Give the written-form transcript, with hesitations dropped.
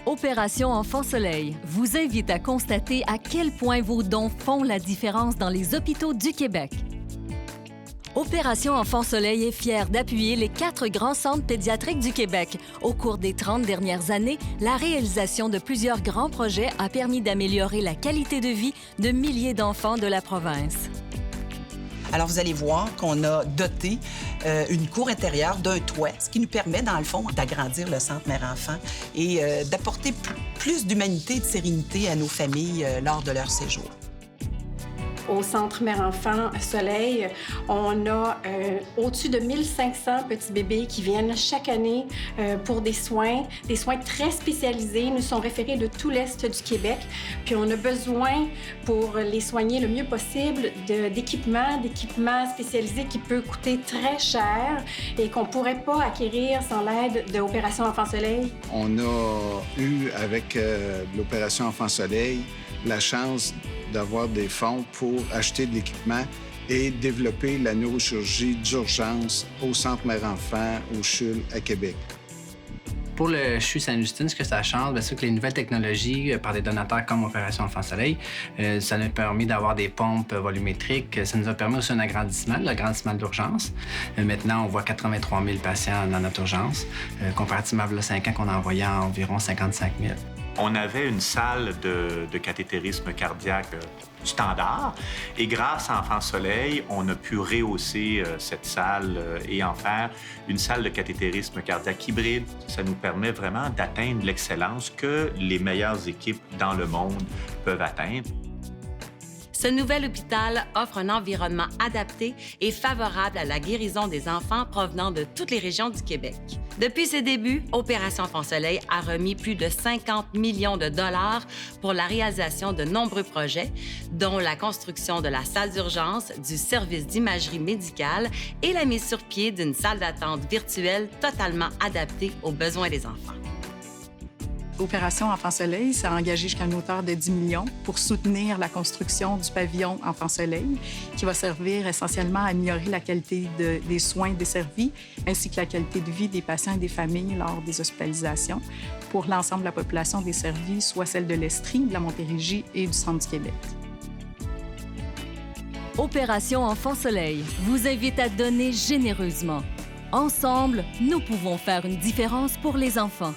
Opération Enfant Soleil vous invite à constater à quel point vos dons font la différence dans les hôpitaux du Québec. Opération Enfant Soleil est fière d'appuyer les 4 grands centres pédiatriques du Québec. Au cours des 30 dernières années, la réalisation de plusieurs grands projets a permis d'améliorer la qualité de vie de milliers d'enfants de la province. Alors, vous allez voir qu'on a doté une cour intérieure d'un toit, ce qui nous permet, dans le fond, d'agrandir le centre mère-enfant et d'apporter plus d'humanité et de sérénité à nos familles lors de leur séjour. Au Centre Mère-Enfant Soleil, on a au-dessus de 1500 petits bébés qui viennent chaque année pour des soins très spécialisés. Ils nous sont référés de tout l'Est du Québec. Puis on a besoin, pour les soigner le mieux possible, d'équipements spécialisés qui peuvent coûter très cher et qu'on ne pourrait pas acquérir sans l'aide de l'Opération Enfant Soleil. On a eu, avec l'Opération Enfant Soleil, la chance d'avoir des fonds pour acheter de l'équipement et développer la neurochirurgie d'urgence au Centre Mère-Enfant, au CHUL, à Québec. Pour le CHU Sainte-Justine, ce que ça change, c'est que les nouvelles technologies par des donateurs comme Opération Enfant Soleil, ça nous a permis d'avoir des pompes volumétriques. Ça nous a permis aussi un agrandissement, l'agrandissement de l'urgence. Maintenant, on voit 83 000 patients dans notre urgence, comparativement à 5 ans qu'on en envoyait environ 55 000. On avait une salle de cathétérisme cardiaque standard et grâce à Enfant Soleil, on a pu rehausser cette salle et en faire une salle de cathétérisme cardiaque hybride. Ça nous permet vraiment d'atteindre l'excellence que les meilleures équipes dans le monde peuvent atteindre. Ce nouvel hôpital offre un environnement adapté et favorable à la guérison des enfants provenant de toutes les régions du Québec. Depuis ses débuts, Opération Enfant Soleil a remis plus de 50 millions de dollars pour la réalisation de nombreux projets, dont la construction de la salle d'urgence, du service d'imagerie médicale et la mise sur pied d'une salle d'attente virtuelle totalement adaptée aux besoins des enfants. Opération Enfant Soleil s'est engagée jusqu'à une hauteur de 10 millions pour soutenir la construction du pavillon Enfant Soleil, qui va servir essentiellement à améliorer la qualité des soins desservis, ainsi que la qualité de vie des patients et des familles lors des hospitalisations pour l'ensemble de la population desservie, soit celle de l'Estrie, de la Montérégie et du centre du Québec. Opération Enfant Soleil vous invite à donner généreusement. Ensemble, nous pouvons faire une différence pour les enfants.